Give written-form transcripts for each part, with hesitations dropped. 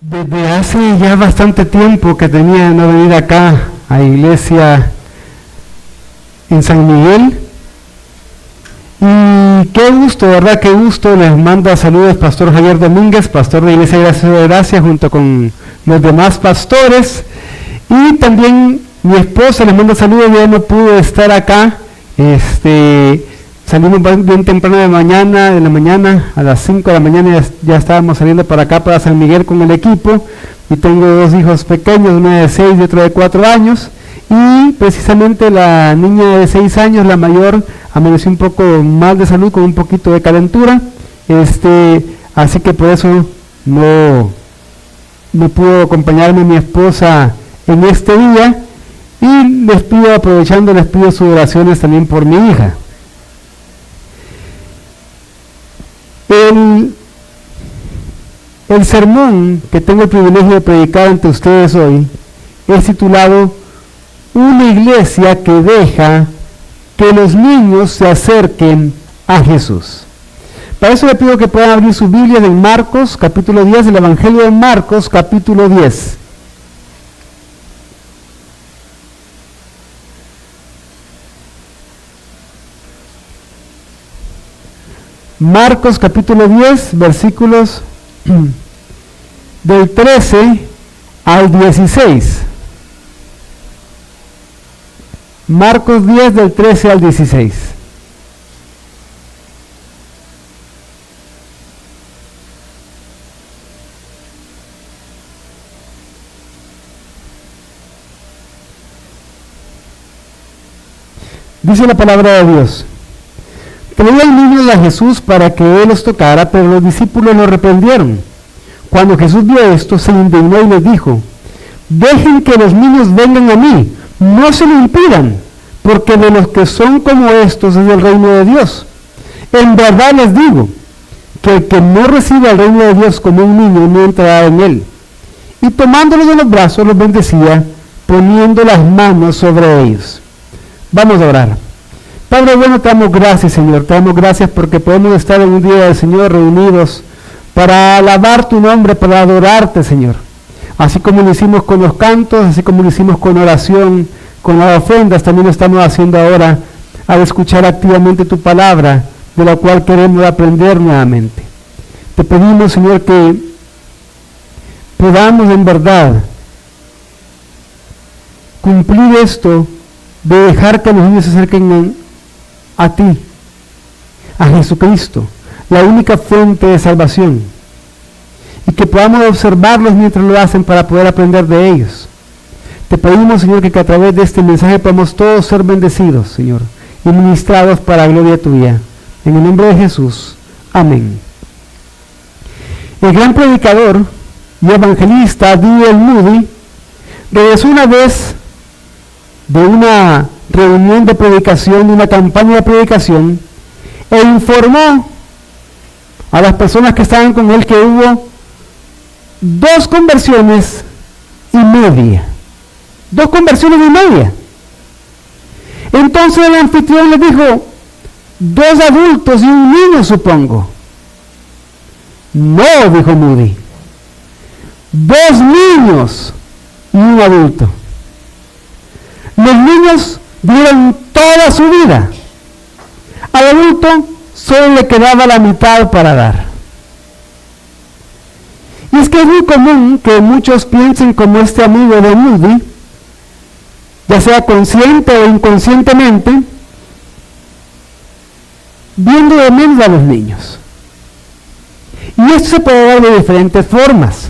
Desde hace ya bastante tiempo que tenía de no venir acá a iglesia en San Miguel, y qué gusto, ¿verdad? Qué gusto. Les manda saludos Pastor Javier Domínguez, pastor de Iglesia Gracia de Gracia, junto con los demás pastores, y también mi esposa les manda saludos. Ya no pudo estar acá, salimos bien temprano de la mañana, a las 5 de la mañana ya estábamos saliendo para acá, para San Miguel con el equipo, y tengo dos hijos pequeños, uno de 6 y otro de 4 años, y precisamente la niña de 6 años, la mayor, amaneció un poco mal de salud, con un poquito de calentura, así que por eso no pudo acompañarme mi esposa en este día, y les pido sus oraciones también por mi hija. El sermón que tengo el privilegio de predicar ante ustedes hoy es titulado Una iglesia que deja que los niños se acerquen a Jesús. Para eso le pido que puedan abrir sus Biblias en Marcos, capítulo 10, el Evangelio de Marcos, capítulo 10. Marcos capítulo 10, versículos del 13 al 16. Marcos 10 del 13 al 16. Dice la palabra de Dios: traían niños a Jesús para que él los tocara, pero los discípulos lo reprendieron. Cuando Jesús vio esto, se indignó y les dijo: dejen que los niños vengan a mí, no se lo impidan, porque de los que son como estos es el reino de Dios. En verdad les digo, que el que no recibe el reino de Dios como un niño no entrará en él. Y tomándolos de los brazos los bendecía, poniendo las manos sobre ellos. Vamos a orar. Padre bueno, te damos gracias, Señor, te damos gracias porque podemos estar en un día del Señor reunidos para alabar tu nombre, para adorarte, Señor. Así como lo hicimos con los cantos, así como lo hicimos con oración, con las ofrendas, también lo estamos haciendo ahora al escuchar activamente tu palabra, de la cual queremos aprender nuevamente. Te pedimos, Señor, que podamos en verdad cumplir esto de dejar que los niños se acerquen a ti, a Jesucristo, la única fuente de salvación, y que podamos observarlos mientras lo hacen para poder aprender de ellos. Te pedimos, Señor, que a través de este mensaje podamos todos ser bendecidos, Señor, y ministrados para la gloria tuya. En el nombre de Jesús. Amén. El gran predicador y evangelista D.L. Moody regresó una vez de una reunión de predicación, de una campaña de predicación, e informó a las personas que estaban con él que hubo 2 conversiones y media. 2 conversiones y media. Entonces el anfitrión le dijo: 2 adultos y un niño, supongo. No, dijo Moody, 2 niños y un adulto. Los niños dieron toda su vida. Al adulto solo le quedaba la mitad para dar. Y es que es muy común que muchos piensen como este amigo de Moody, ya sea consciente o inconscientemente, viendo de menos a los niños. Y esto se puede dar de diferentes formas.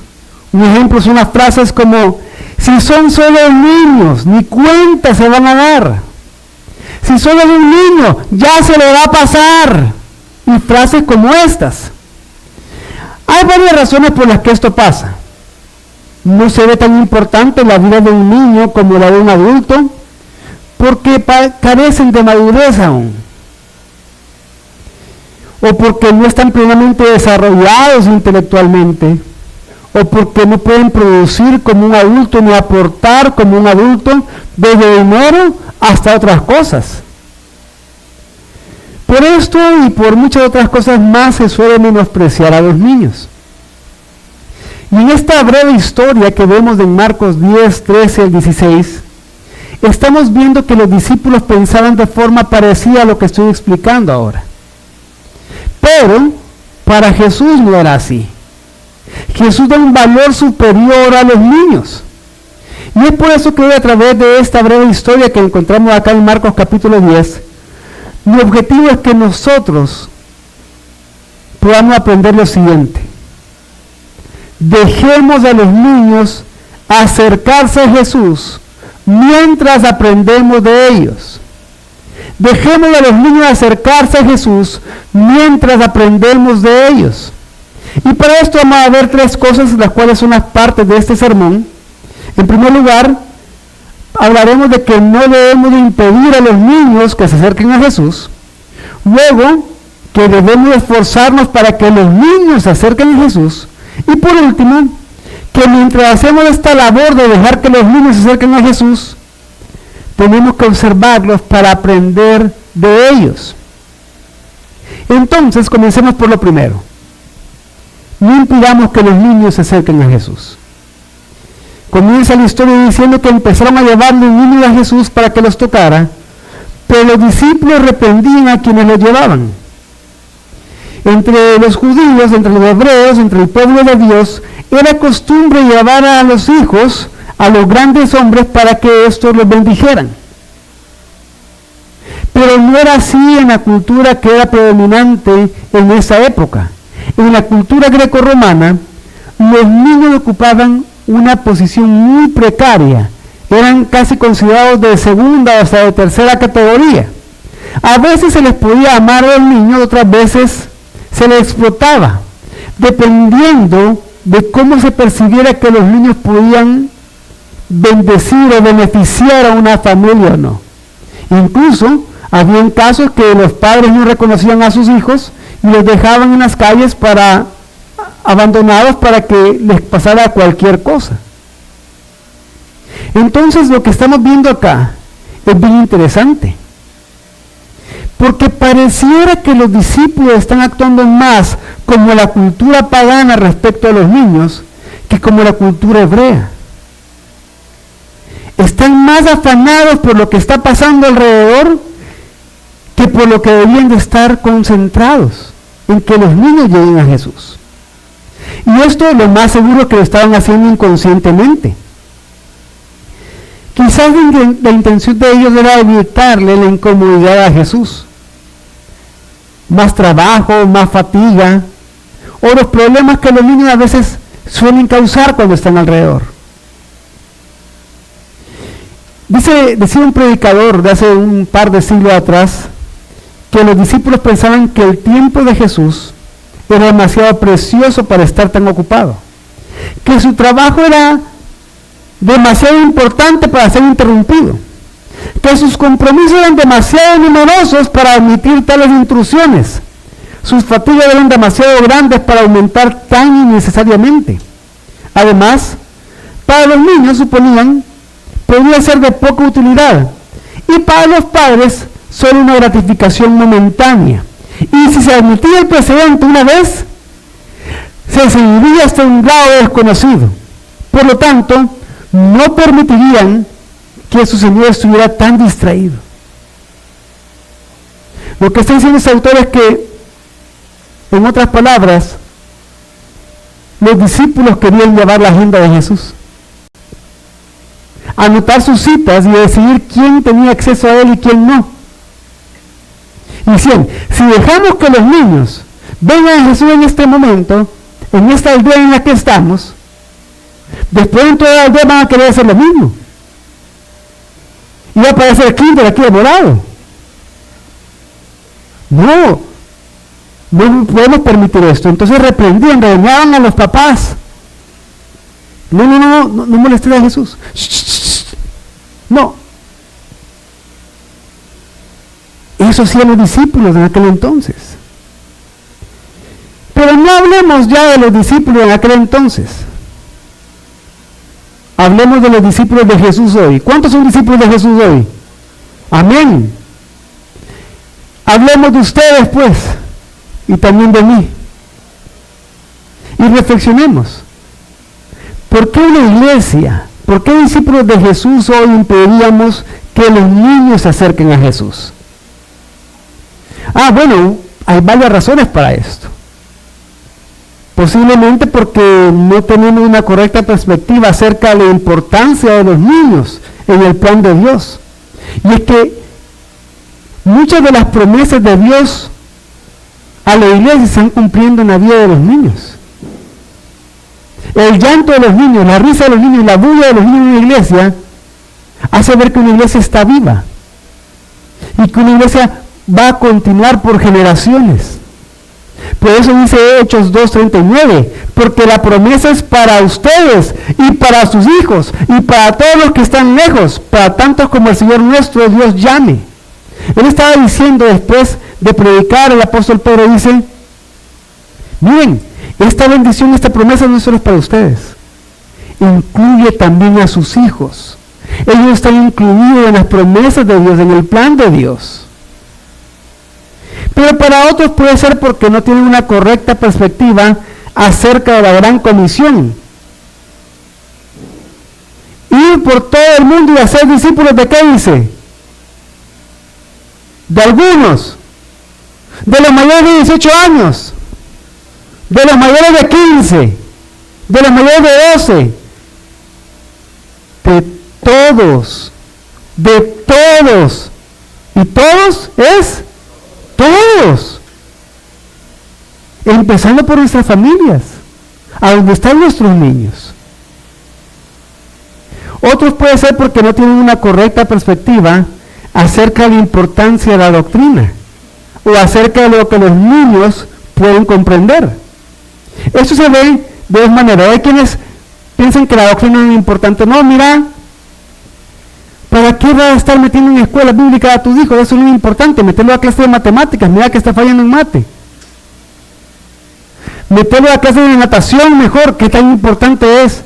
Un ejemplo son las frases como: si son solo niños, ni cuenta se van a dar. Si solo es un niño, ya se le va a pasar. Y frases como estas. Hay varias razones por las que esto pasa. No se ve tan importante la vida de un niño como la de un adulto, porque carecen de madurez aún. O porque no están plenamente desarrollados intelectualmente, o porque no pueden producir como un adulto ni aportar como un adulto, desde dinero hasta otras cosas. Por esto y por muchas otras cosas más se suele menospreciar a los niños. Y en esta breve historia que vemos en Marcos 10, 13 al 16, estamos viendo que los discípulos pensaban de forma parecida a lo que estoy explicando ahora. Pero para Jesús no era así. Jesús da un valor superior a los niños. Y es por eso que hoy, a través de esta breve historia que encontramos acá en Marcos capítulo 10, mi objetivo es que nosotros podamos aprender lo siguiente. Dejemos a los niños acercarse a Jesús mientras aprendemos de ellos. Dejemos a los niños acercarse a Jesús mientras aprendemos de ellos. Y para esto vamos a ver tres cosas, las cuales son las partes de este sermón. En primer lugar, hablaremos de que no debemos de impedir a los niños que se acerquen a Jesús. Luego, que debemos esforzarnos para que los niños se acerquen a Jesús. Y por último, que mientras hacemos esta labor de dejar que los niños se acerquen a Jesús, tenemos que observarlos para aprender de ellos. Entonces, comencemos por lo primero. No impidamos que los niños se acerquen a Jesús. Comienza la historia diciendo que empezaron a llevarle un niño a Jesús para que los tocara, pero los discípulos reprendían a quienes los llevaban. Entre los judíos, entre los hebreos, entre el pueblo de Dios, era costumbre llevar a los hijos, a los grandes hombres, para que estos los bendijeran. Pero no era así en la cultura que era predominante en esa época. En la cultura grecorromana, los niños ocupaban una posición muy precaria. Eran casi considerados de segunda o hasta de tercera categoría. A veces se les podía amar a los niños, otras veces se les explotaba, dependiendo de cómo se percibiera que los niños podían bendecir o beneficiar a una familia o no. Incluso había casos que los padres no reconocían a sus hijos y los dejaban en las calles abandonados para que les pasara cualquier cosa. Entonces lo que estamos viendo acá es bien interesante, porque pareciera que los discípulos están actuando más como la cultura pagana respecto a los niños que como la cultura hebrea. Están más afanados por lo que está pasando alrededor que por lo que deberían de estar concentrados en que los niños lleguen a Jesús. Y esto lo más seguro que lo estaban haciendo inconscientemente. Quizás la intención de ellos era evitarle la incomodidad a Jesús. Más trabajo, más fatiga, o los problemas que los niños a veces suelen causar cuando están alrededor. Decía un predicador de hace un par de siglos atrás que los discípulos pensaban que el tiempo de Jesús era demasiado precioso para estar tan ocupado, que su trabajo era demasiado importante para ser interrumpido, que sus compromisos eran demasiado numerosos para admitir tales intrusiones, sus fatigas eran demasiado grandes para aumentar tan innecesariamente. Además, para los niños, suponían, podría ser de poca utilidad, y para los padres solo una gratificación momentánea. Y si se admitía el precedente una vez, se seguiría hasta un grado desconocido. Por lo tanto, no permitirían que su Señor estuviera tan distraído. Lo que está diciendo este autor es que, en otras palabras, los discípulos querían llevar la agenda de Jesús, anotar sus citas y decidir quién tenía acceso a él y quién no. Y decían, si dejamos que los niños vengan a Jesús en este momento, en esta aldea en la que estamos, después en toda la aldea van a querer hacer lo mismo. Y va a aparecer el kinder aquí de morado. No podemos permitir esto. Entonces reprendían, regañaban a los papás. No molesten a Jesús. No. Eso hacían los discípulos en aquel entonces. Pero no hablemos ya de los discípulos en aquel entonces. Hablemos de los discípulos de Jesús hoy. ¿Cuántos son discípulos de Jesús hoy? Amén. Hablemos de ustedes, pues, y también de mí. Y reflexionemos. ¿Por qué una iglesia? ¿Por qué discípulos de Jesús hoy impediríamos que los niños se acerquen a Jesús? Bueno, hay varias razones para esto. Posiblemente porque no tenemos una correcta perspectiva acerca de la importancia de los niños en el plan de Dios. Y es que muchas de las promesas de Dios a la iglesia se están cumpliendo en la vida de los niños. El llanto de los niños, la risa de los niños, la bulla de los niños en la iglesia hace ver que una iglesia está viva y que una iglesia va a continuar por generaciones. Por eso dice Hechos 2:39, porque la promesa es para ustedes y para sus hijos y para todos los que están lejos, para tantos como el Señor nuestro Dios llame. Él estaba diciendo después de predicar, el apóstol Pedro dice, miren, esta bendición, esta promesa no solo es para ustedes, incluye también a sus hijos. Ellos están incluidos en las promesas de Dios, en el plan de Dios. Pero para otros puede ser porque no tienen una correcta perspectiva acerca de la gran comisión. Ir por todo el mundo y hacer discípulos ¿de qué dice? De algunos, de los mayores de 18 años, de los mayores de 15, de los mayores de 12, de todos, y todos es todos, empezando por nuestras familias, a donde están nuestros niños. Otros puede ser porque no tienen una correcta perspectiva acerca de la importancia de la doctrina o acerca de lo que los niños pueden comprender. Eso se ve de dos maneras. Hay quienes piensan que la doctrina no es importante. No, mira, ¿para qué vas a estar metiendo en escuela bíblica a tus hijos? Eso no es importante. Meterlo a clase de matemáticas, mira que está fallando en mate. Meterlo a clase de natación mejor, ¿qué tan importante es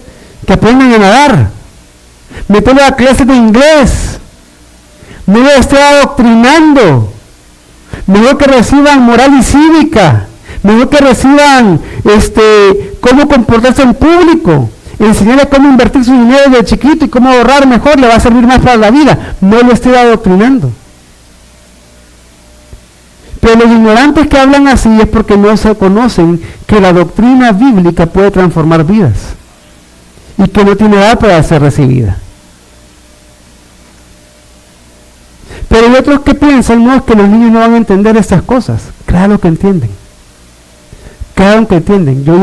que aprendan a nadar? Meterlo a clases de inglés. No lo esté adoctrinando. Mejor que reciban moral y cívica. Mejor que reciban cómo comportarse en público. Enseñarle cómo invertir su dinero de chiquito y cómo ahorrar mejor, le va a servir más para la vida. No lo esté adoctrinando. Pero los ignorantes que hablan así es porque no se conocen que la doctrina bíblica puede transformar vidas y que no tiene edad para ser recibida. Pero hay otros que piensan, no, que los niños no van a entender estas cosas. Claro que entienden. Claro que entienden. Yo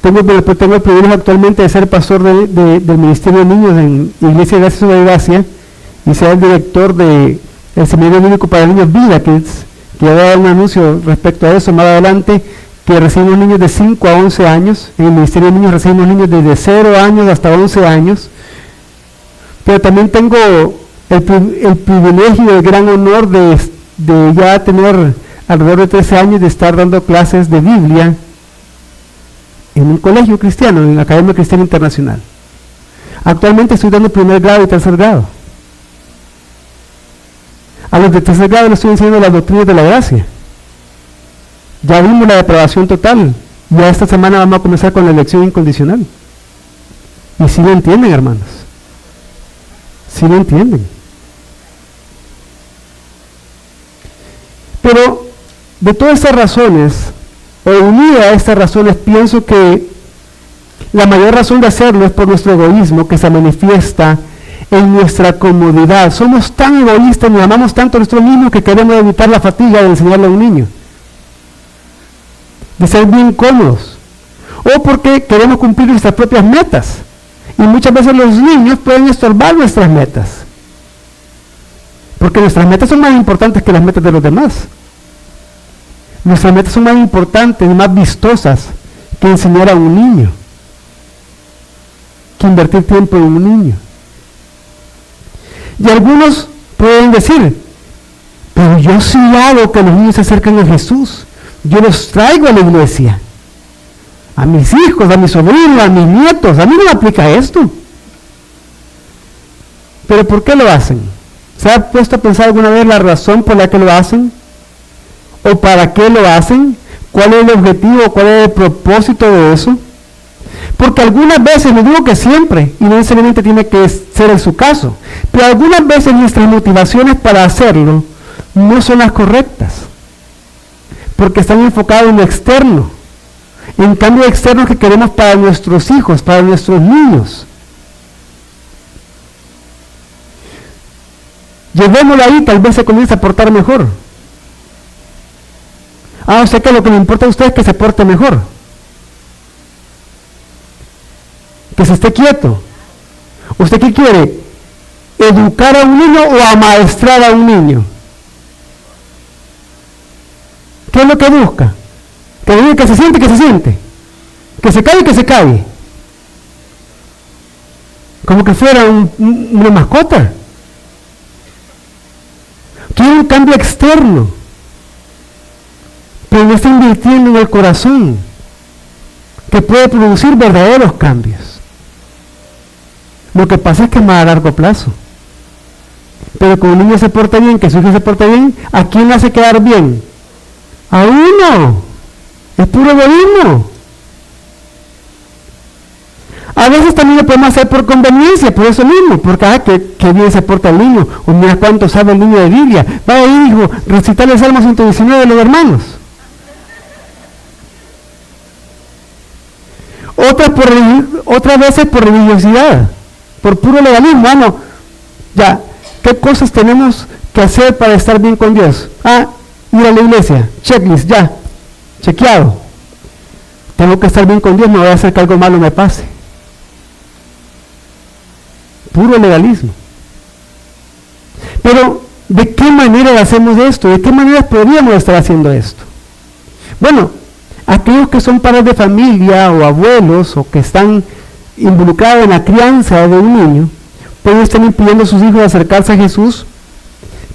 tengo el privilegio actualmente de ser pastor del Ministerio de Niños en Iglesia Gracia sobre Gracia y ser el director del Seminario Bíblico para Niños Vida Kids, que voy a dar un anuncio respecto a eso más adelante, que recibimos niños de 5 a 11 años. En el Ministerio de Niños recibimos niños desde 0 años hasta 11 años. Pero también tengo el privilegio y el gran honor de ya tener alrededor de 13 años de estar dando clases de Biblia en un colegio cristiano, en la Academia Cristiana Internacional. Actualmente estoy dando primer grado y tercer grado. A los de tercer grado les estoy enseñando las doctrinas de la gracia. Ya vimos la depravación total. Ya esta semana vamos a comenzar con la elección incondicional. Y si lo entienden, hermanos. Si lo entienden. Pero de todas estas razones, o unida a estas razones, pienso que la mayor razón de hacerlo es por nuestro egoísmo que se manifiesta en nuestra comodidad. Somos tan egoístas, nos amamos tanto a nuestros niños que queremos evitar la fatiga de enseñarle a un niño, de ser bien cómodos, o porque queremos cumplir nuestras propias metas. Y muchas veces los niños pueden estorbar nuestras metas, porque nuestras metas son más importantes que las metas de los demás. Nuestras metas son más importantes y más vistosas que enseñar a un niño, que invertir tiempo en un niño. Y algunos pueden decir, pero yo sí hago que los niños se acerquen a Jesús. Yo los traigo a la iglesia, a mis hijos, a mis sobrinos, a mis nietos. A mí no me aplica esto. ¿Pero por qué lo hacen? ¿Se ha puesto a pensar alguna vez la razón por la que lo hacen? ¿O para qué lo hacen? ¿Cuál es el objetivo? ¿Cuál es el propósito de eso? Porque algunas veces, no digo que siempre, y no necesariamente tiene que ser en su caso, pero algunas veces nuestras motivaciones para hacerlo no son las correctas, porque están enfocados en lo externo, en cambio externo que queremos para nuestros hijos, para nuestros niños. Llevémoslo ahí, tal vez se comience a portar mejor. O sea que lo que le importa a usted es que se porte mejor, que se esté quieto. ¿Usted qué quiere? ¿Educar a un niño o amaestrar a un niño? ¿Qué es lo que busca? Que se siente, que se siente. Que se calle, que se calle. Como que fuera una mascota. Quiere un cambio externo, pero no está invirtiendo en el corazón, que puede producir verdaderos cambios. Lo que pasa es que es más a largo plazo. Pero cuando un niño se porta bien, que su hijo se porta bien, ¿a quién le hace quedar bien? A uno. Es puro egoísmo. A veces también lo podemos hacer por conveniencia, por eso mismo, porque que bien se porta el niño, o mira cuánto sabe el niño de Biblia. Vaya hijo, recitar el Salmo 119 de los hermanos. Otras veces por religiosidad, por puro legalismo. Ya, ¿qué cosas tenemos que hacer para estar bien con Dios? Ir a la iglesia, checklist, ya, chequeado. Tengo que estar bien con Dios, no voy a hacer que algo malo me pase. Puro legalismo. Pero, ¿de qué manera hacemos esto? ¿De qué manera podríamos estar haciendo esto? Bueno, aquellos que son padres de familia o abuelos o que están involucrados en la crianza de un niño, pueden estar impidiendo a sus hijos acercarse a Jesús,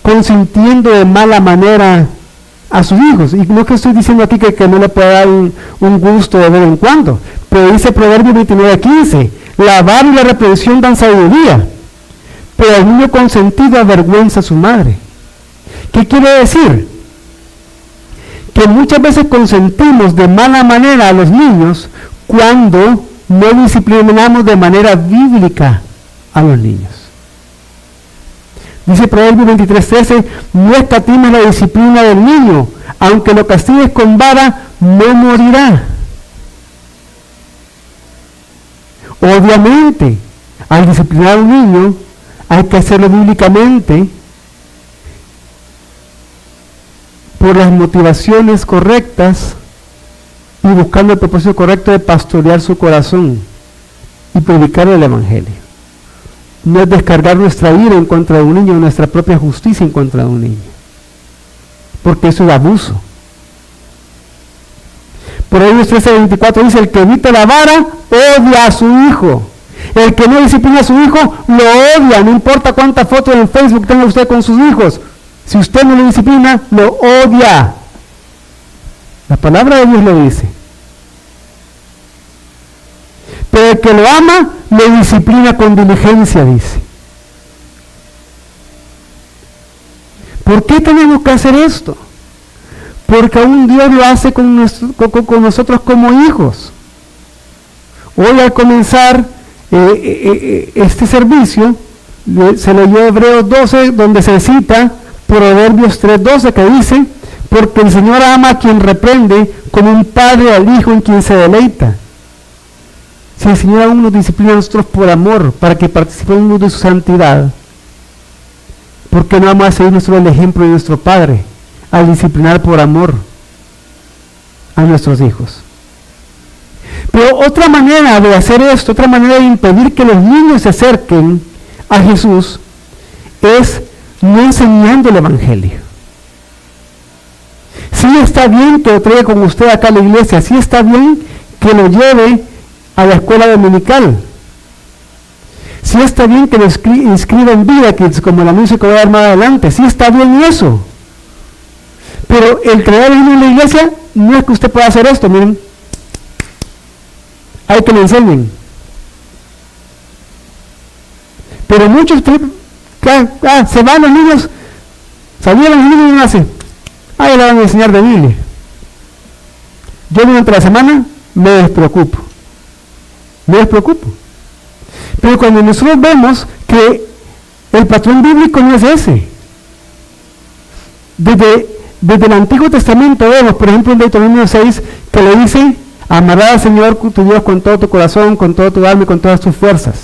consintiendo de mala manera a sus hijos. Y no que estoy diciendo aquí que no le pueda dar un gusto de vez en cuando, pero dice Proverbios 29:15, la vara y la reprensión dan sabiduría, pero el niño consentido avergüenza a su madre. ¿Qué quiere decir? Que muchas veces consentimos de mala manera a los niños cuando no disciplinamos de manera bíblica a los niños. Dice Proverbios 23:13, no escatimes la disciplina del niño, aunque lo castigues con vara, no morirá. Obviamente, al disciplinar a un niño, hay que hacerlo bíblicamente, por las motivaciones correctas y buscando el propósito correcto de pastorear su corazón y predicar el Evangelio. No es descargar nuestra ira en contra de un niño, nuestra propia justicia en contra de un niño, porque eso es abuso. Proverbios 13:24 dice, el que evita la vara odia a su hijo. El que no disciplina a su hijo lo odia, no importa cuántas fotos en Facebook tenga usted con sus hijos. Si usted no lo disciplina, lo odia. La palabra de Dios lo dice. Pero el que lo ama, lo disciplina con diligencia, dice. ¿Por qué tenemos que hacer esto? Porque aún Dios lo hace con nosotros como hijos. Hoy al comenzar este servicio, se leyó Hebreos 12, donde se cita Proverbios 3:12, que dice, porque el Señor ama a quien reprende, como un padre al hijo en quien se deleita. Si el Señor aún nos disciplina a nosotros por amor, para que participemos de su santidad, ¿por qué no vamos a seguir nosotros el ejemplo de nuestro Padre al disciplinar por amor a nuestros hijos? Pero otra manera de hacer esto, otra manera de impedir que los niños se acerquen a Jesús, es no enseñando el Evangelio. Sí está bien que lo traiga con usted acá a la iglesia, sí está bien que lo lleve a la escuela dominical, sí está bien que lo inscriba en Vida Kids, como el anuncio que voy a dar más adelante, sí está bien eso. Pero el traer a la iglesia no es que usted pueda hacer esto, miren, hay que le enseñen. Pero muchos se van los niños, salieron los niños y no hacen, le van a enseñar de Biblia. Yo durante la semana me despreocupo. no les preocupo. Pero cuando nosotros vemos que el patrón bíblico no es ese, desde el Antiguo Testamento vemos, por ejemplo, en Deuteronomio 6, que le dice: amarás al Señor tu Dios con todo tu corazón, con todo tu alma y con todas tus fuerzas.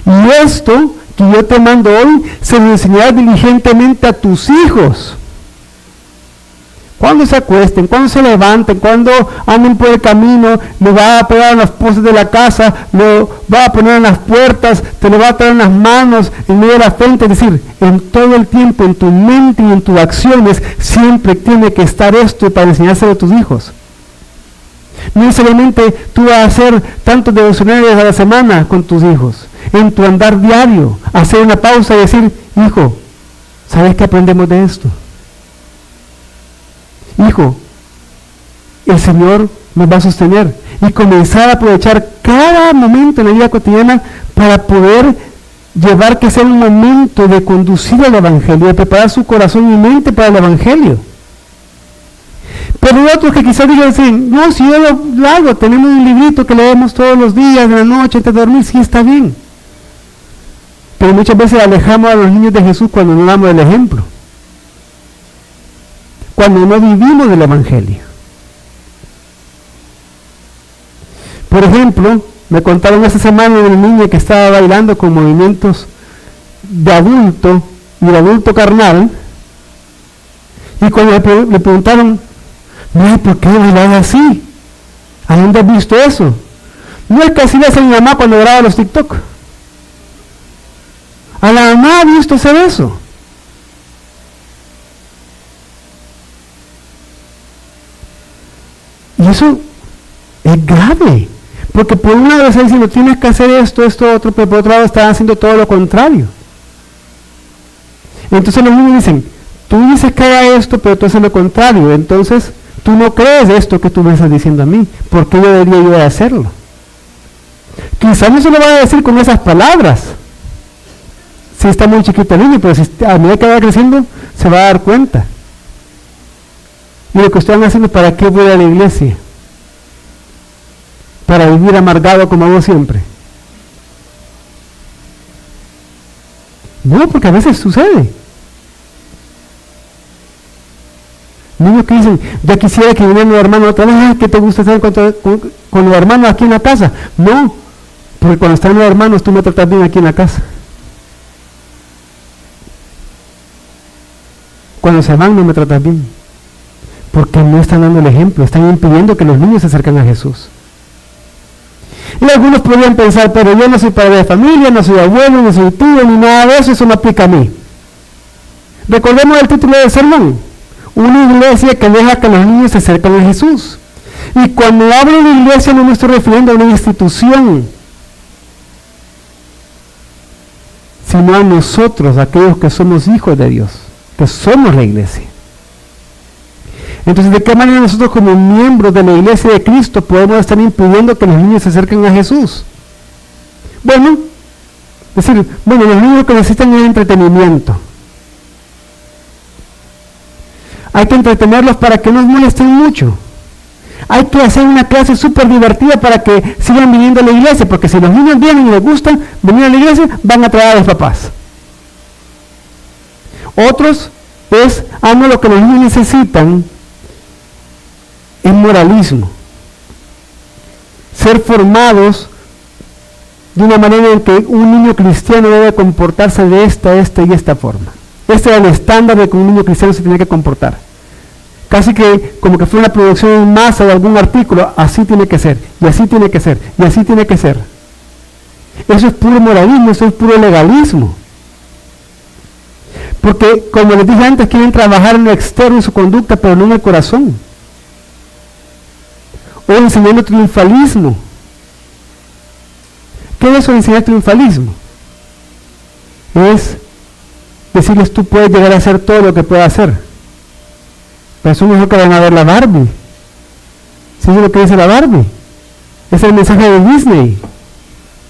Y esto que yo te mando hoy, se lo enseñarás diligentemente a tus hijos. Cuando se acuesten, cuando se levanten, cuando anden por el camino, lo va a pegar en las postes de la casa, lo va a poner en las puertas, te lo va a traer en las manos, en medio de la frente. Es decir, en todo el tiempo, en tu mente y en tus acciones, siempre tiene que estar esto para enseñárselo a tus hijos. No necesariamente tú vas a hacer tantos devocionales a la semana con tus hijos. En tu andar diario, hacer una pausa y decir: hijo, ¿sabes qué aprendemos de esto? Hijo, el Señor nos va a sostener, y comenzar a aprovechar cada momento en la vida cotidiana para poder llevar que sea un momento de conducir al Evangelio, de preparar su corazón y mente para el Evangelio. Pero hay otros que quizás digan: no, si yo lo hago, tenemos un librito que leemos todos los días, en la noche, antes de dormir, sí está bien. Pero muchas veces alejamos a los niños de Jesús cuando no damos el ejemplo, cuando no vivimos del Evangelio. Por ejemplo, me contaron esta semana de una niña que estaba bailando con movimientos de adulto y de adulto carnal, y cuando le preguntaron: no, ¿por qué bailar así? ¿A dónde has visto eso? No es que así le hace mi mamá cuando graba los TikTok. A la mamá ha visto hacer eso. Y eso es grave, porque por una vez está diciendo: tienes que hacer esto, otro, pero por otro lado están haciendo todo lo contrario. Entonces los niños dicen: tú dices que haga esto, pero tú haces lo contrario. Entonces tú no crees esto que tú me estás diciendo a mí. ¿Por qué yo debería yo de hacerlo? Quizás no se lo va a decir con esas palabras, si está muy chiquito el niño, pero si a medida que va creciendo se va a dar cuenta. Y lo que están haciendo: ¿para qué voy a la iglesia? ¿Para vivir amargado como hago siempre? No, porque a veces sucede. Niños que dicen: ya quisiera que vinieran los hermanos otra vez. ¿Qué te gusta hacer con los hermanos aquí en la casa? No, porque cuando están los hermanos tú me tratas bien aquí en la casa. Cuando se van no me tratas bien, porque no están dando el ejemplo, están impidiendo que los niños se acerquen a Jesús. Y algunos podrían pensar: pero yo no soy padre de familia, no soy abuelo, no soy tío, ni nada de eso no aplica a mí. Recordemos el título del sermón: una iglesia que deja que los niños se acerquen a Jesús. Y cuando hablo de iglesia no me estoy refiriendo a una institución, sino a nosotros, aquellos que somos hijos de Dios, que somos la iglesia. Entonces, ¿de qué manera nosotros como miembros de la iglesia de Cristo podemos estar impidiendo que los niños se acerquen a Jesús? Bueno, los niños que necesitan es entretenimiento. Hay que entretenerlos para que no nos molesten mucho. Hay que hacer una clase súper divertida para que sigan viniendo a la iglesia, porque si los niños vienen y les gusta venir a la iglesia, van a traer a los papás. Otros no, lo que los niños necesitan es moralismo. Ser formados de una manera en que un niño cristiano debe comportarse de esta y esta forma. Este era el estándar de que un niño cristiano se tenía que comportar. Casi que como que fue una producción en masa de algún artículo: así tiene que ser, y así tiene que ser, y así tiene que ser. Eso es puro moralismo, eso es puro legalismo. Porque, como les dije antes, quieren trabajar en lo externo, en su conducta, pero no en el corazón. O enseñando triunfalismo. ¿Qué es eso de enseñar triunfalismo? Es decirles: tú puedes llegar a hacer todo lo que puedas hacer. Pero eso no es lo que van a ver la Barbie. ¿Sí es lo que dice la Barbie? Es el mensaje de Disney.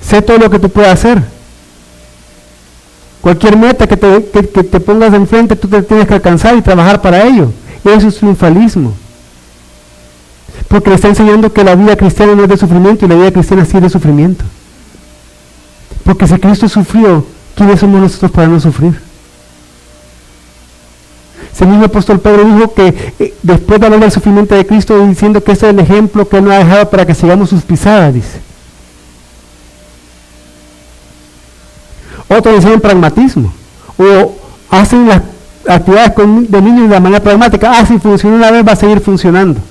Sé todo lo que tú puedas hacer. Cualquier meta que te pongas enfrente, tú te tienes que alcanzar y trabajar para ello. Eso es triunfalismo. Porque le está enseñando que la vida cristiana no es de sufrimiento y la vida cristiana sí es de sufrimiento. Porque si Cristo sufrió, ¿quiénes somos nosotros para no sufrir? El mismo apóstol Pedro dijo que después de hablar del sufrimiento de Cristo, diciendo que ese es el ejemplo que Él nos ha dejado para que sigamos sus pisadas, dice. Otros enseñan pragmatismo, o hacen las actividades de niños de la manera pragmática. Si funcionó una vez, va a seguir funcionando.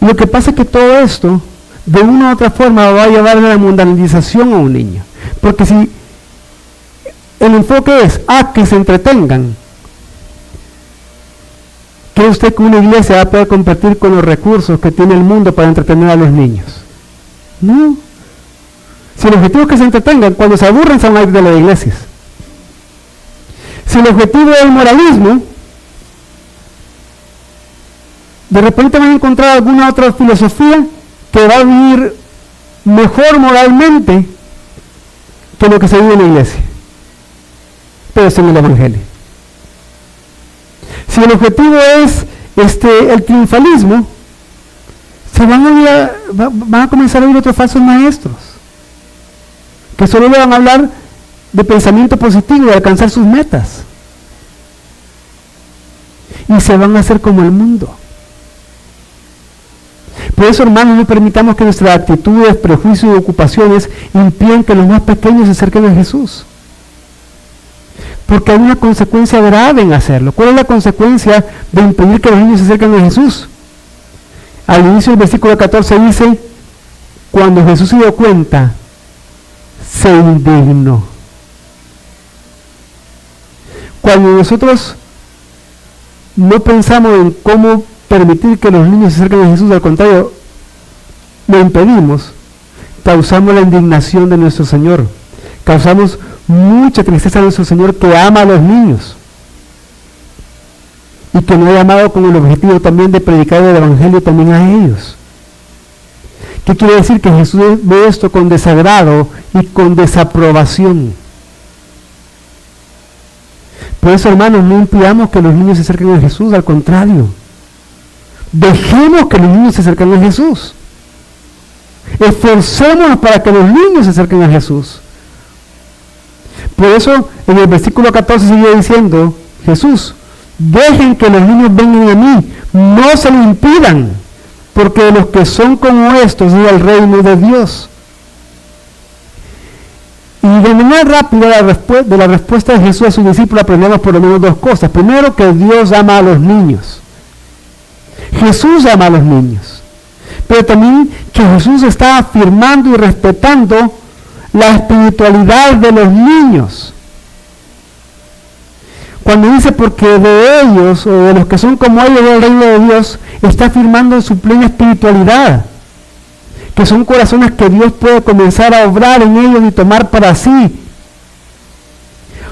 Y lo que pasa es que todo esto, de una u otra forma, va a llevar a la mundanización a un niño. Porque si el enfoque es que se entretengan, ¿cree usted que una iglesia va a poder competir con los recursos que tiene el mundo para entretener a los niños? No. Si el objetivo es que se entretengan, cuando se aburren se van a ir de las iglesias. Si el objetivo es el moralismo, de repente van a encontrar alguna otra filosofía que va a vivir mejor moralmente que lo que se vive en la iglesia, pero es en el evangelio. Si el objetivo es el triunfalismo, van a comenzar a oír otros falsos maestros que solo le van a hablar de pensamiento positivo, de alcanzar sus metas, y se van a hacer como el mundo. Por eso, hermanos, no permitamos que nuestras actitudes, prejuicios y ocupaciones impidan que los más pequeños se acerquen a Jesús, porque hay una consecuencia grave en hacerlo. ¿Cuál es la consecuencia de impedir que los niños se acerquen a Jesús? Al inicio del versículo 14 dice: cuando Jesús se dio cuenta, se indignó. Cuando nosotros no pensamos en cómo permitir que los niños se acerquen a Jesús, al contrario, lo impedimos, causamos la indignación de nuestro Señor, causamos mucha tristeza a nuestro Señor, que ama a los niños y que nos ha llamado con el objetivo también de predicar el evangelio también a ellos. ¿Qué quiere decir? Que Jesús ve esto con desagrado y con desaprobación. Por eso, hermanos, no impidamos que los niños se acerquen a Jesús, al contrario, dejemos que los niños se acerquen a Jesús. Esforcémonos para que los niños se acerquen a Jesús. Por eso, en el versículo 14 sigue diciendo Jesús: dejen que los niños vengan a mí, no se lo impidan, porque de los que son como estos es el reino de Dios. Y de manera rápida de la respuesta de Jesús a sus discípulos aprendemos por lo menos dos cosas. Primero, que Dios ama a los niños. Jesús ama a los niños. Pero también que Jesús está afirmando y respetando la espiritualidad de los niños. Cuando dice porque de ellos, o de los que son como ellos del reino de Dios, está afirmando su plena espiritualidad, que son corazones que Dios puede comenzar a obrar en ellos y tomar para sí.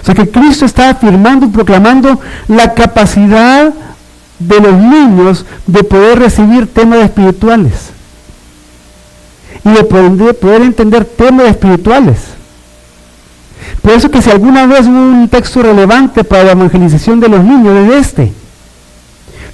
O sea que Cristo está afirmando y proclamando la capacidad de los niños de poder recibir temas espirituales y de poder entender temas espirituales. Por eso que si alguna vez hubo un texto relevante para la evangelización de los niños, es este.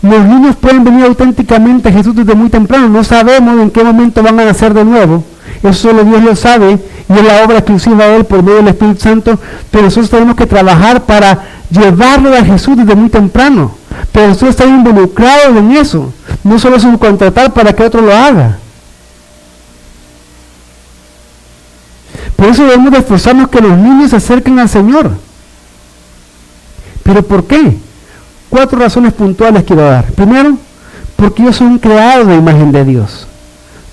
Los niños pueden venir auténticamente a Jesús desde muy temprano. No sabemos en qué momento van a nacer de nuevo. Eso solo Dios lo sabe, y es la obra exclusiva de Él por medio del Espíritu Santo. Pero nosotros tenemos que trabajar para llevarlo a Jesús desde muy temprano. Pero nosotros estamos involucrados en eso. No solo subcontratar para que otro lo haga. Por eso debemos de esforzarnos que los niños se acerquen al Señor. ¿Pero por qué? 4 razones puntuales quiero dar. Primero, porque ellos son creados de imagen de Dios.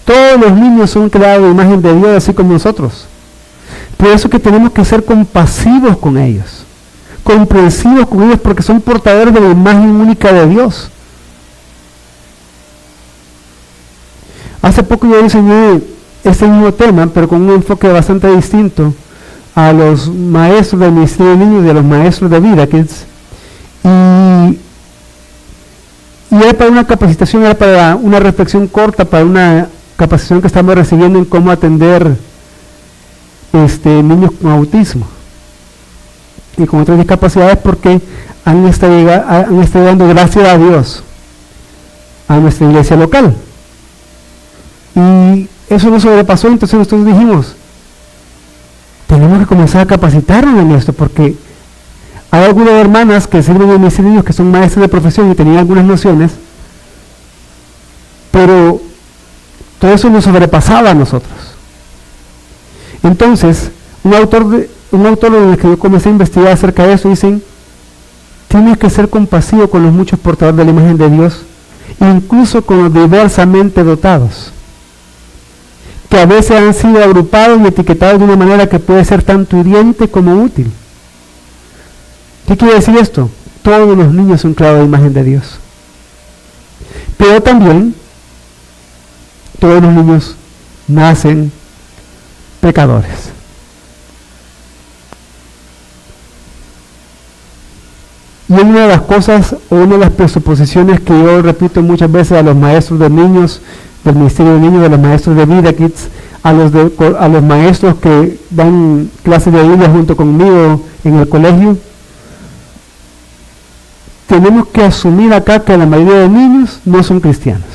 Todos los niños son creados de imagen de Dios, así como nosotros. Por eso que tenemos que ser compasivos con ellos, comprensivos con ellos, porque son portadores de la imagen única de Dios. Hace poco yo enseñé este mismo tema, pero con un enfoque bastante distinto, a los maestros del ministerio de niños y a los maestros de vida, y era para una capacitación, era para una reflexión corta, para una capacitación que estamos recibiendo en cómo atender niños con autismo. y con otras discapacidades porque han estado dando gracias a Dios a nuestra iglesia local. Y eso nos sobrepasó, entonces nosotros dijimos, tenemos que comenzar a capacitarnos en esto, porque hay algunas hermanas que sirven en mis niños que son maestras de profesión y tenían algunas nociones, pero todo eso nos sobrepasaba a nosotros. Entonces, un autor en el que yo comencé a investigar acerca de eso, dicen, tienes que ser compasivo con los muchos portadores de la imagen de Dios, incluso con los diversamente dotados, que a veces han sido agrupados y etiquetados de una manera que puede ser tanto hiriente como útil. ¿Qué quiere decir esto? Todos los niños son creados de imagen de Dios. Pero también, todos los niños nacen pecadores. Y una de las cosas, o una de las presuposiciones que yo repito muchas veces a los maestros de niños, del Ministerio de Niños, de los maestros de Vida Kids, a los maestros que dan clases de Biblia junto conmigo en el colegio, tenemos que asumir acá que la mayoría de niños no son cristianos.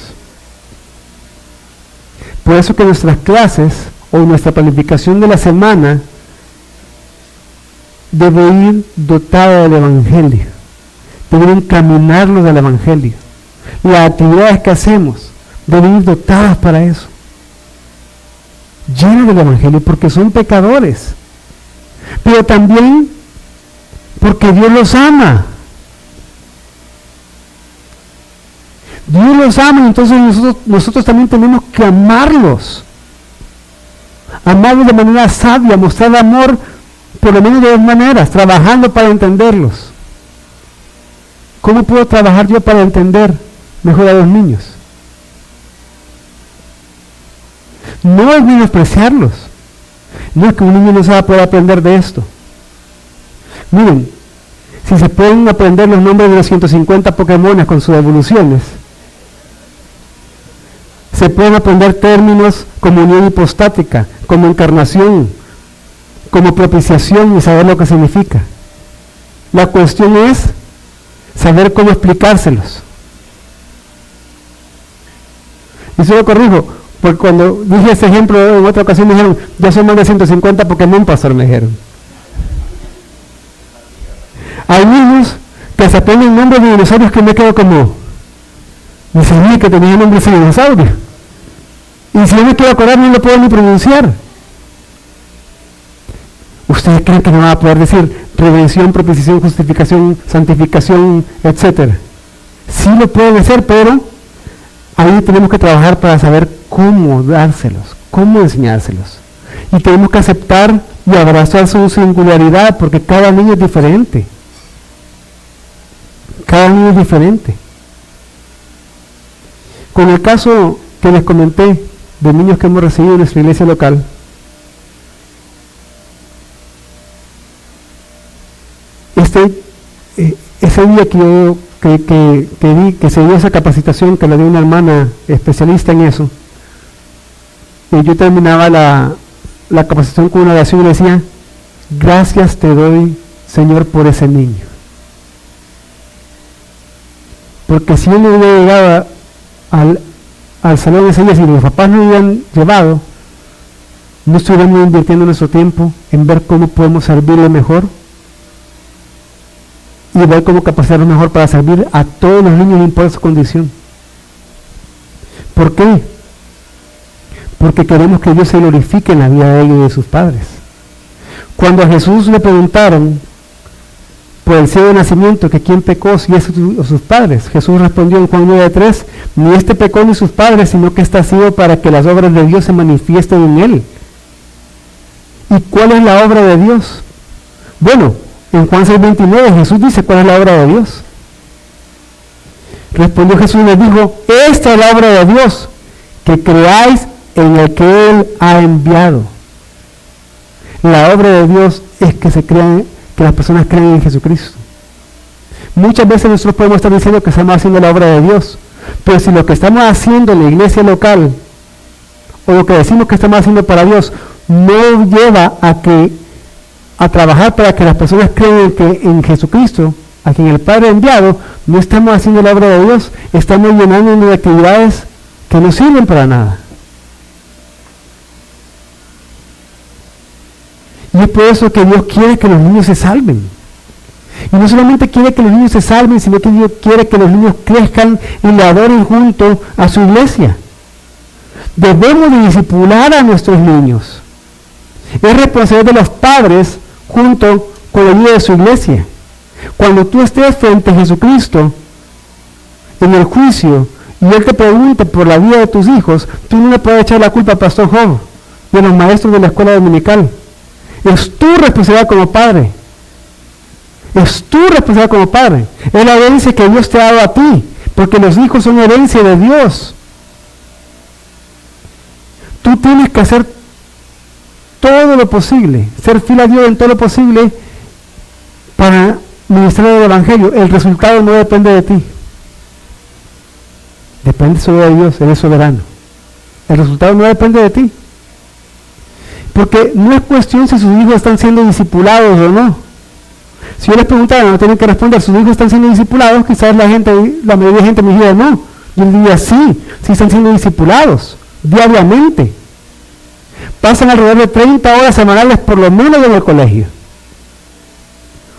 Por eso que nuestras clases o nuestra planificación de la semana debe ir dotada del Evangelio, debe encaminarlos al Evangelio. Las actividades que hacemos deben ir dotadas para eso, llenas del Evangelio, porque son pecadores, pero también porque Dios los ama. Dios los ama, entonces nosotros también tenemos que amarlos de manera sabia, mostrar amor por lo menos de dos maneras, trabajando para entenderlos. ¿Cómo puedo trabajar yo para entender mejor a los niños? No es menospreciarlos, no es que un niño no se va a poder aprender de esto. Miren, si se pueden aprender los nombres de los 150 Pokémones con sus evoluciones, se pueden aprender términos como unión hipostática, como encarnación, como propiciación y saber lo que significa. La cuestión es saber cómo explicárselos. Y solo corrijo, porque cuando dije ese ejemplo en otra ocasión me dijeron, ya son más de 150 Pokémon, pastor, me dijeron. Hay niños que se aprenden nombres de dinosaurios que me quedo como, ni sabía que tenía nombres de dinosaurio. Y si yo me quiero acordar, no lo puedo ni pronunciar. ¿Ustedes creen que no va a poder decir redención, propiciación, justificación, santificación, etcétera? Sí lo pueden hacer, pero ahí tenemos que trabajar para saber cómo dárselos, cómo enseñárselos. Y tenemos que aceptar y abrazar su singularidad, porque cada niño es diferente. Cada niño es diferente. Con el caso que les comenté de niños que hemos recibido en nuestra iglesia local, ese día que se dio esa capacitación que le dio una hermana especialista en eso, yo terminaba la capacitación con una oración y le decía, gracias te doy, Señor, por ese niño. Porque si él no hubiera llegado al salón ese día, si los papás no hubieran llevado, no estuviéramos invirtiendo nuestro tiempo en ver cómo podemos servirle mejor y ver cómo capacitarnos mejor para servir a todos los niños, no importa su condición. ¿Por qué? Porque queremos que Dios se glorifique en la vida de ellos y de sus padres. Cuando a Jesús le preguntaron por el ciego de nacimiento, que quién pecó, si es o sus padres, Jesús respondió en Juan 9:3, ni este pecó ni sus padres, sino que está ciego para que las obras de Dios se manifiesten en él. ¿Y cuál es la obra de Dios? Bueno, en Juan 6:29 Jesús dice cuál es la obra de Dios. Respondió Jesús y les dijo, esta es la obra de Dios, que creáis en el que Él ha enviado. La obra de Dios es que las personas creen en Jesucristo. Muchas veces nosotros podemos estar diciendo que estamos haciendo la obra de Dios, pero si lo que estamos haciendo en la iglesia local, o lo que decimos que estamos haciendo para Dios, no lleva a que a trabajar para que las personas crean que en Jesucristo, a quien el Padre ha enviado, no estamos haciendo la obra de Dios, estamos llenándonos de actividades que no sirven para nada. Y es por eso que Dios quiere que los niños se salven. Y no solamente quiere que los niños se salven, sino que Dios quiere que los niños crezcan y le adoren junto a su iglesia. Debemos de discipular a nuestros niños. Es responsabilidad de los padres junto con la ayuda de su iglesia. Cuando tú estés frente a Jesucristo en el juicio y Él te pregunte por la vida de tus hijos, tú no le puedes echar la culpa al pastor Job y a los maestros de la escuela dominical. Es tu responsabilidad como padre. Es tu responsabilidad como padre. Es la herencia que Dios te ha dado a ti, porque los hijos son herencia de Dios. Tú tienes que hacer todo lo posible, ser fiel a Dios en todo lo posible para ministrar el Evangelio. El resultado no depende de ti. Depende solo de Dios, Él es soberano. El resultado no depende de ti. Porque no es cuestión si sus hijos están siendo discipulados o no. Si yo les preguntara, no tienen que responder, ¿sus hijos están siendo discipulados? Quizás la mayoría de gente me diría no. Yo diría sí están siendo discipulados diariamente. Pasan alrededor de 30 horas semanales por lo menos en el colegio.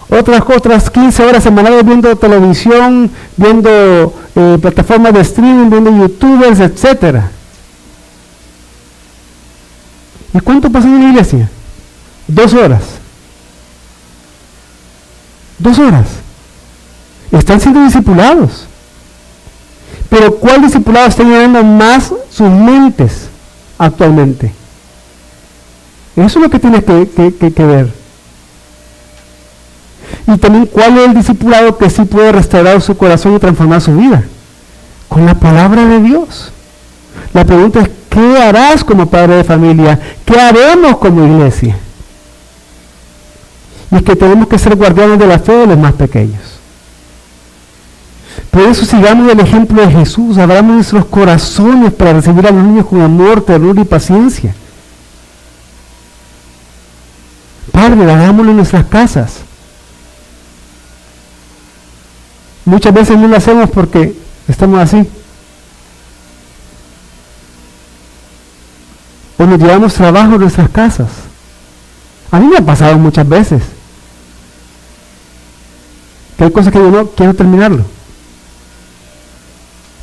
Otras 15 horas semanales viendo televisión, viendo plataformas de streaming, viendo youtubers, etcétera. ¿Y cuánto pasan en la iglesia? 2 horas. 2 horas. Están siendo discipulados. Pero ¿cuál discipulado está llenando más sus mentes actualmente? Eso es lo que tienes que ver. Y también cuál es el discipulado que sí puede restaurar su corazón y transformar su vida. Con la palabra de Dios. La pregunta es, ¿qué harás como padre de familia? ¿Qué haremos como iglesia? Y es que tenemos que ser guardianes de la fe de los más pequeños. Por eso sigamos el ejemplo de Jesús, abramos nuestros corazones para recibir a los niños con amor, ternura y paciencia. Padre, hagámoslo en nuestras casas. Muchas veces no lo hacemos porque estamos así. O nos llevamos trabajo en nuestras casas. A mí me ha pasado muchas veces que hay cosas que yo no quiero terminarlo.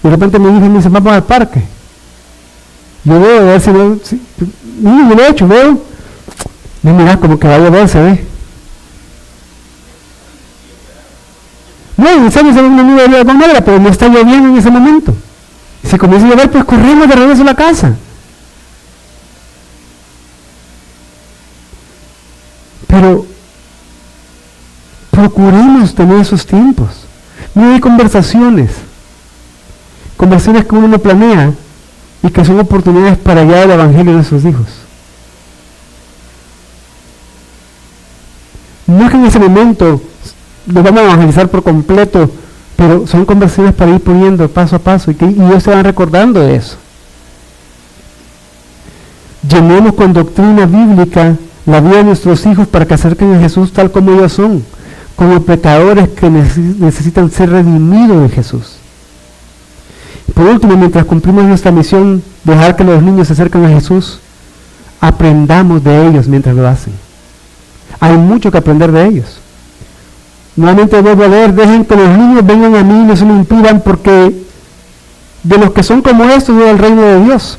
De repente mi hija me dice, vamos al parque. Yo veo, a ver si no... yo lo he hecho, veo. No, mira, como que va a llover, se ve. No, en serio, se ve una nube de manera, pero no está lloviendo en ese momento. Y si comienza a llover, pues corremos de regreso a la casa. Pero procuremos tener esos tiempos. No hay conversaciones que uno no planea y que son oportunidades para llevar el Evangelio a nuestros hijos. No es que en ese momento los vamos a evangelizar por completo, pero son conversaciones para ir poniendo paso a paso y ellos se van recordando de eso. Llenemos con doctrina bíblica la vida de nuestros hijos para que acerquen a Jesús tal como ellos son, como pecadores que necesitan ser redimidos de Jesús. Por último, mientras cumplimos nuestra misión, dejar que los niños se acerquen a Jesús, aprendamos de ellos mientras lo hacen. Hay mucho que aprender de ellos. Nuevamente vuelvo a leer, dejen que los niños vengan a mí y no se lo impidan, porque de los que son como estos es el reino de Dios.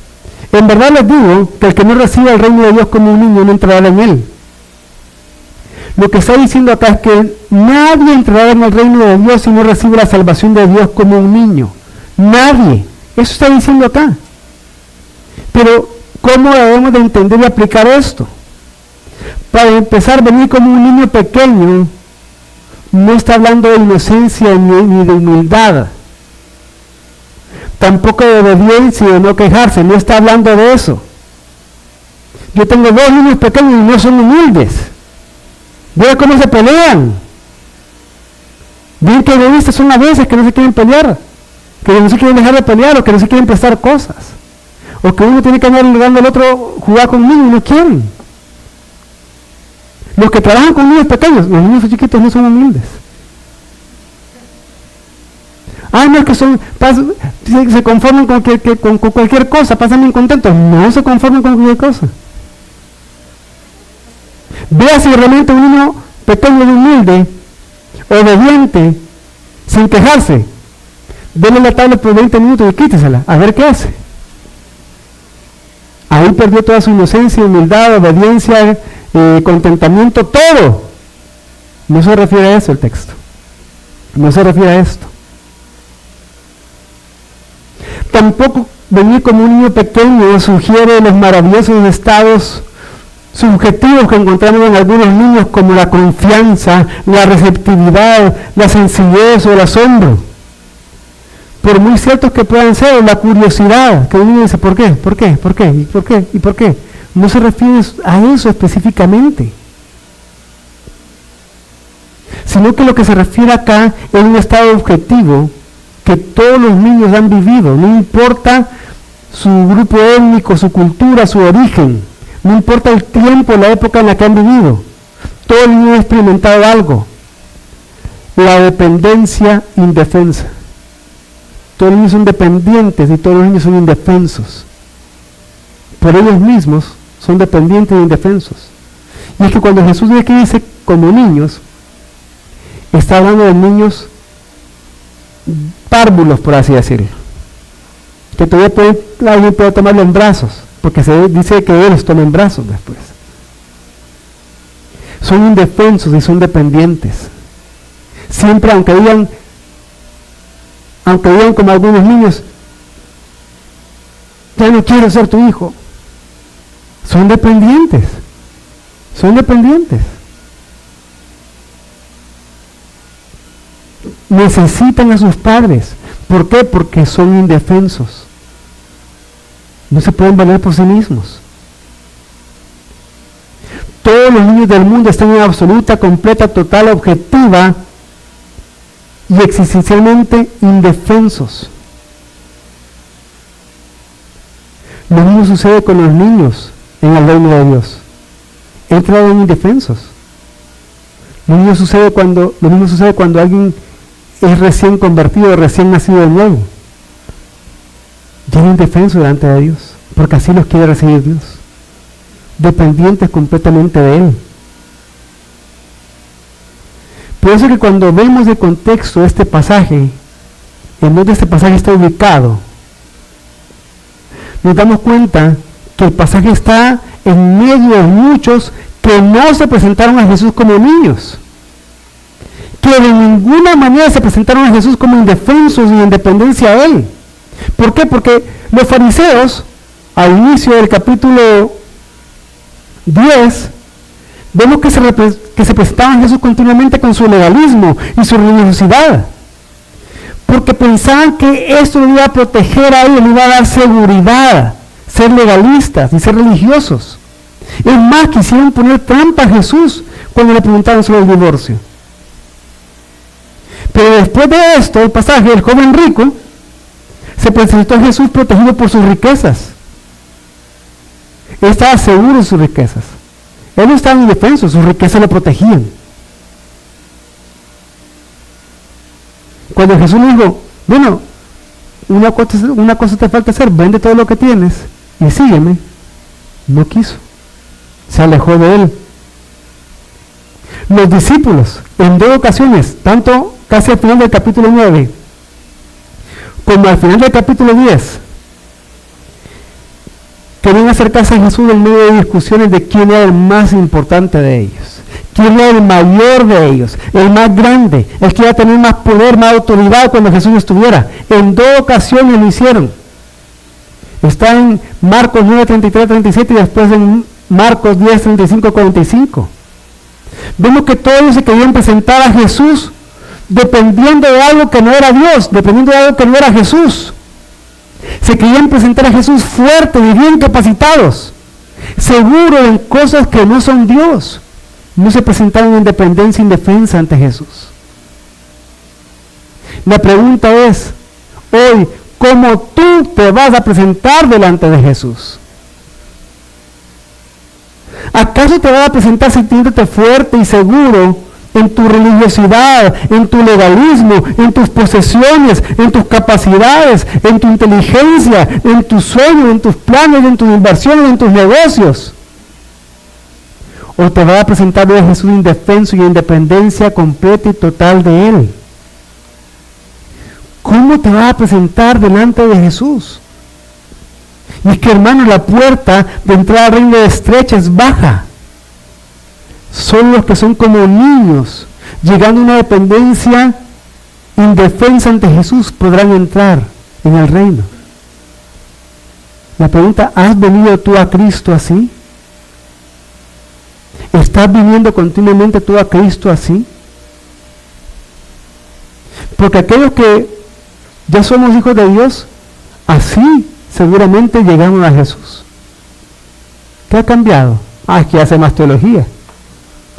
En verdad les digo que el que no reciba el reino de Dios como un niño no entrará en él. Lo que está diciendo acá es que nadie entrará en el reino de Dios si no recibe la salvación de Dios como un niño. Nadie. Eso está diciendo acá. Pero, ¿cómo debemos de entender y aplicar esto? Para empezar, venir como un niño pequeño no está hablando de inocencia ni de humildad. Tampoco de obediencia y de no quejarse, no está hablando de eso. Yo tengo 2 niños pequeños y no son humildes. Vea cómo se pelean. Bien que egoístas son a veces que no se quieren pelear, que no se quieren dejar de pelear o que no se quieren prestar cosas. O que uno tiene que andar dando al otro jugar conmigo y no quieren. Los que trabajan con niños pequeños, los niños chiquitos no son humildes. No es que se conforman con cualquier cosa, pasan incontentos. No se conforman con cualquier cosa. Vea si realmente un niño pequeño y humilde, obediente, sin quejarse. Dele la tabla por 20 minutos y quítesela, a ver qué hace. Ahí perdió toda su inocencia, humildad, obediencia, contentamiento, todo. No se refiere a eso el texto. No se refiere a esto. Tampoco venir como un niño pequeño sugiere los maravillosos estados subjetivos que encontramos en algunos niños, como la confianza, la receptividad, la sencillez o el asombro. Por muy ciertos que puedan ser, la curiosidad, que uno dice, ¿por qué? ¿Por qué? ¿Por qué? ¿Y por qué? ¿Y por qué? No se refiere a eso específicamente, sino que lo que se refiere acá es un estado objetivo que todos los niños han vivido, no importa su grupo étnico, su cultura, su origen, no importa el tiempo, la época en la que han vivido, todo el niño ha experimentado algo: la dependencia indefensa. Todos los niños son dependientes y todos los niños son indefensos. Por ellos mismos son dependientes e indefensos. Y es que cuando Jesús dice como niños, está hablando de niños párvulos, por así decirlo, que todavía alguien puede tomarlo en brazos, porque se dice que Él los toma en brazos después. Son indefensos y son dependientes. Siempre, aunque digan como algunos niños, ya no quiero ser tu hijo, son dependientes. Son dependientes. Necesitan a sus padres. ¿Por qué? Porque son indefensos. No se pueden valer por sí mismos. Todos los niños del mundo están en absoluta, completa, total, objetiva y existencialmente indefensos. Lo mismo sucede con los niños en el reino de Dios. Entran indefensos. Lo mismo sucede cuando alguien es recién convertido, recién nacido de nuevo. Ya es indefenso delante de Dios, porque así los quiere recibir Dios. Dependientes completamente de Él. Por eso que cuando vemos de contexto este pasaje, en donde este pasaje está ubicado, nos damos cuenta que el pasaje está en medio de muchos que no se presentaron a Jesús como niños, que de ninguna manera se presentaron a Jesús como indefensos y en dependencia a Él. ¿Por qué? Porque los fariseos, al inicio del capítulo 10, vemos que se presentaban a Jesús continuamente con su legalismo y su religiosidad, porque pensaban que esto lo iba a proteger a ellos, le iba a dar seguridad, ser legalistas y ser religiosos. Es más, quisieron poner trampa a Jesús cuando le preguntaron sobre el divorcio. Pero después de esto, el pasaje del joven rico se presentó a Jesús protegido por sus riquezas. Él estaba seguro de sus riquezas. Él no estaba indefenso, sus riquezas lo protegían. Cuando Jesús le dijo, bueno, una cosa te falta hacer, vende todo lo que tienes y sígueme, no quiso. Se alejó de él. Los discípulos, en 2 ocasiones, tanto casi al final del capítulo 9, como al final del capítulo 10, querían acercarse a Jesús en medio de discusiones de quién era el más importante de ellos, quién era el mayor de ellos, el más grande, el que iba a tener más poder, más autoridad cuando Jesús estuviera. En 2 ocasiones lo hicieron. Está en Marcos 9, 33, 37 y después en Marcos 10, 35, 45. Vemos que todos ellos se querían presentar a Jesús dependiendo de algo que no era Dios, dependiendo de algo que no era Jesús. Se querían presentar a Jesús fuertes y bien capacitados, seguros en cosas que no son Dios. No se presentaron en dependencia e indefensa ante Jesús. La pregunta es, hoy, ¿cómo tú te vas a presentar delante de Jesús? ¿Acaso te vas a presentar sintiéndote fuerte y seguro en tu religiosidad, en tu legalismo, en tus posesiones, en tus capacidades, en tu inteligencia, en tus sueños, en tus planes, en tus inversiones, en tus negocios? ¿O te vas a presentar a Jesús indefenso y en dependencia completa y total de Él? ¿Cómo te vas a presentar delante de Jesús? Y es que, hermano, la puerta de entrar al reino de estrecha es baja. Son los que son como niños, llegando a una dependencia indefensa ante Jesús, podrán entrar en el reino. La pregunta, ¿has venido tú a Cristo así? ¿Estás viniendo continuamente tú a Cristo así? Porque aquellos que ya somos hijos de Dios, así seguramente llegamos a Jesús. ¿Qué ha cambiado? Es que hace más teología.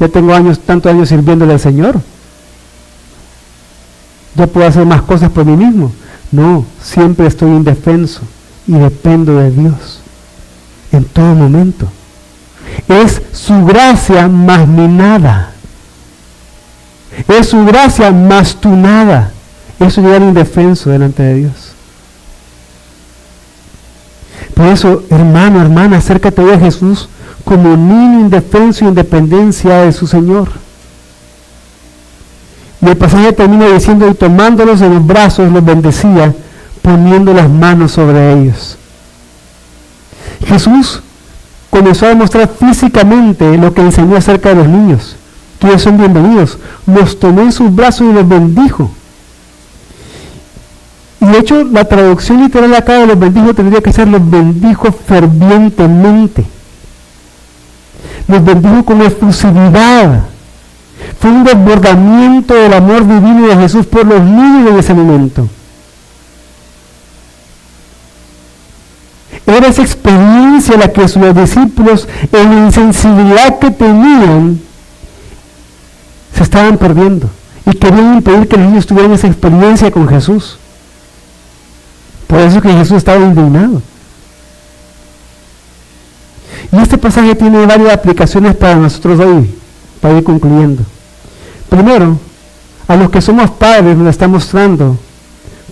Ya tengo tantos años sirviéndole al Señor. Ya puedo hacer más cosas por mí mismo. No, siempre estoy indefenso y dependo de Dios en todo momento. Es su gracia más mi nada. Es su gracia más tu nada. Eso es llegar indefenso delante de Dios. Por eso, hermano, hermana, acércate a Jesús como niño indefenso y en dependencia de su Señor. Y el pasaje termina diciendo, y tomándolos en los brazos los bendecía, poniendo las manos sobre ellos. Jesús comenzó a demostrar físicamente lo que enseñó acerca de los niños, que ellos son bienvenidos. Los tomó en sus brazos y los bendijo. Y de hecho, la traducción literal acá de los bendijo tendría que ser los bendijo fervientemente. Los bendijo con efusividad. Fue un desbordamiento del amor divino de Jesús por los niños en ese momento. Era esa experiencia la que sus discípulos, en la insensibilidad que tenían, se estaban perdiendo. Y querían impedir que los niños tuvieran esa experiencia con Jesús. Por eso que Jesús estaba indignado. Y este pasaje tiene varias aplicaciones para nosotros hoy, para ir concluyendo. Primero, a los que somos padres nos está mostrando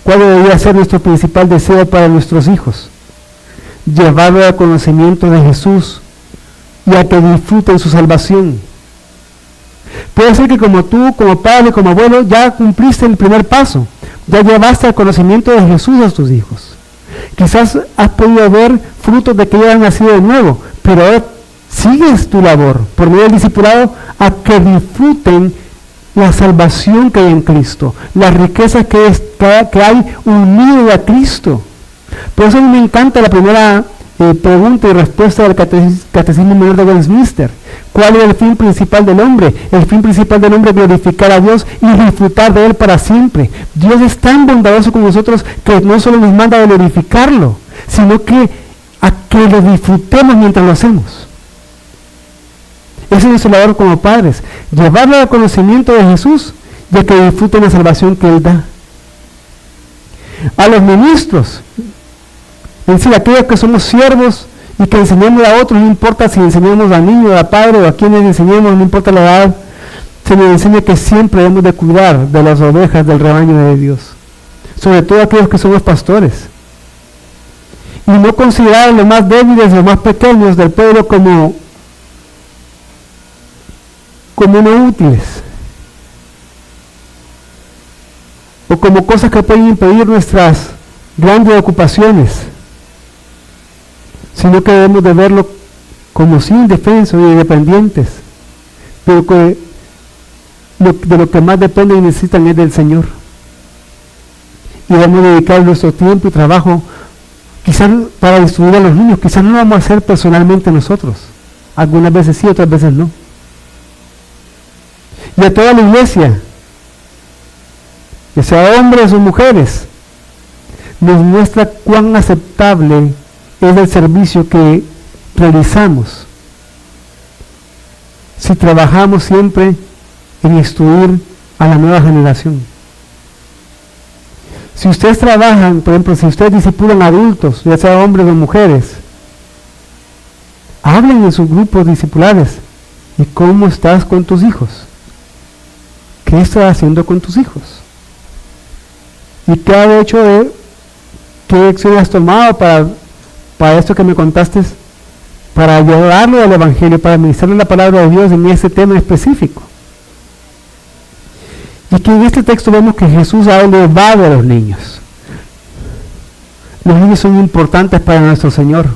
cuál debería ser nuestro principal deseo para nuestros hijos. Llevarlo al conocimiento de Jesús y a que disfruten su salvación. Puede ser que como tú, como padre, como abuelo, ya cumpliste el primer paso. Ya llevaste al conocimiento de Jesús a tus hijos. Quizás has podido ver frutos de que ya han nacido de nuevo, pero ahora sigues tu labor por medio del discipulado a que disfruten la salvación que hay en Cristo, las riquezas que hay unido a Cristo. Por eso a mí me encanta la primera pregunta y respuesta del Catecismo Menor de Westminster. ¿Cuál es el fin principal del hombre? El fin principal del hombre es glorificar a Dios y disfrutar de Él para siempre. Dios es tan bondadoso con nosotros que no solo nos manda a glorificarlo, sino que a que lo disfrutemos mientras lo hacemos. Ese es nuestro labor como padres, llevarlo al conocimiento de Jesús y a que disfruten la salvación que Él da. A los ministros, es decir, aquellos que somos siervos y que enseñemos a otros, no importa si enseñamos a niños, a padres o a quienes enseñemos, no importa la edad, se nos enseña que siempre debemos de cuidar de las ovejas del rebaño de Dios, sobre todo aquellos que somos pastores, y no considerar a los más débiles, los más pequeños del pueblo como no útiles, o como cosas que pueden impedir nuestras grandes ocupaciones, sino que debemos de verlo como sí indefensos y independientes, pero que de lo que más dependen y necesitan es del Señor. Y debemos dedicar nuestro tiempo y trabajo quizás para instruir a los niños. Quizás no lo vamos a hacer personalmente nosotros, algunas veces sí, otras veces no. Y a toda la iglesia, que sea hombres o mujeres, nos muestra cuán aceptable es el servicio que realizamos si trabajamos siempre en instruir a la nueva generación. Si ustedes trabajan, por ejemplo, si ustedes discipulan adultos, ya sea hombres o mujeres, Hablen en sus grupos discipulares. ¿Y cómo estás con tus hijos? ¿Qué estás haciendo con tus hijos? ¿Y qué ha hecho de qué acción has tomado para esto que me contaste, para llevarlo al Evangelio, para ministrarle la palabra de Dios en ese tema específico? Y que en este texto vemos que Jesús ha elevado a los niños. Los niños son importantes para nuestro Señor.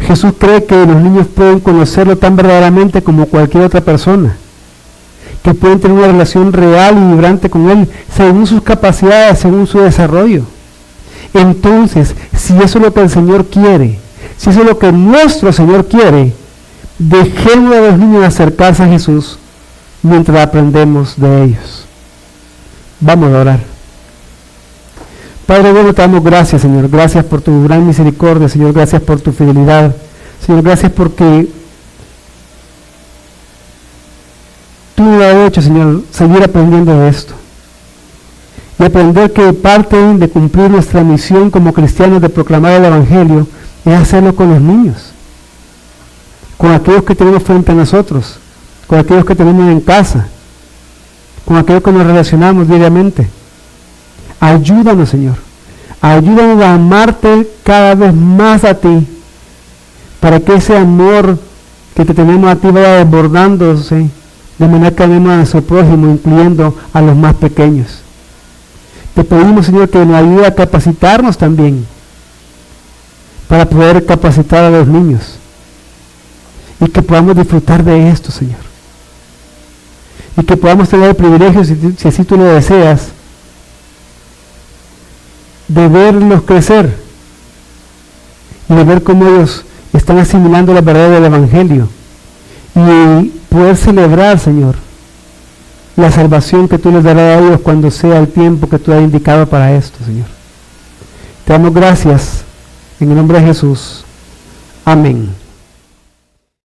Jesús cree que los niños pueden conocerlo tan verdaderamente como cualquier otra persona, que pueden tener una relación real y vibrante con Él, según sus capacidades, según su desarrollo. Entonces, si eso es lo que el Señor quiere, si eso es lo que nuestro Señor quiere, dejemos a los niños acercarse a Jesús mientras aprendemos de ellos. Vamos a orar. Padre bueno, te damos gracias, Señor. Gracias por tu gran misericordia, Señor. Gracias por tu fidelidad. Señor, gracias porque tú nos has hecho, Señor, seguir aprendiendo de esto. Y aprender que parte de cumplir nuestra misión como cristianos de proclamar el Evangelio es hacerlo con los niños, con aquellos que tenemos frente a nosotros, con aquellos que tenemos en casa, con aquellos que nos relacionamos diariamente. Ayúdanos, Señor. Ayúdanos a amarte cada vez más a ti, para que ese amor que te tenemos a ti vaya desbordándose, de manera que amemos a nuestro prójimo, incluyendo a los más pequeños. Te pedimos, Señor, que nos ayude a capacitarnos también, para poder capacitar a los niños, y que podamos disfrutar de esto, Señor. Y que podamos tener el privilegio, si así tú lo deseas, de verlos crecer y de ver cómo ellos están asimilando la verdad del Evangelio y poder celebrar, Señor, la salvación que tú les darás a ellos cuando sea el tiempo que tú has indicado para esto, Señor. Te damos gracias en el nombre de Jesús. Amén.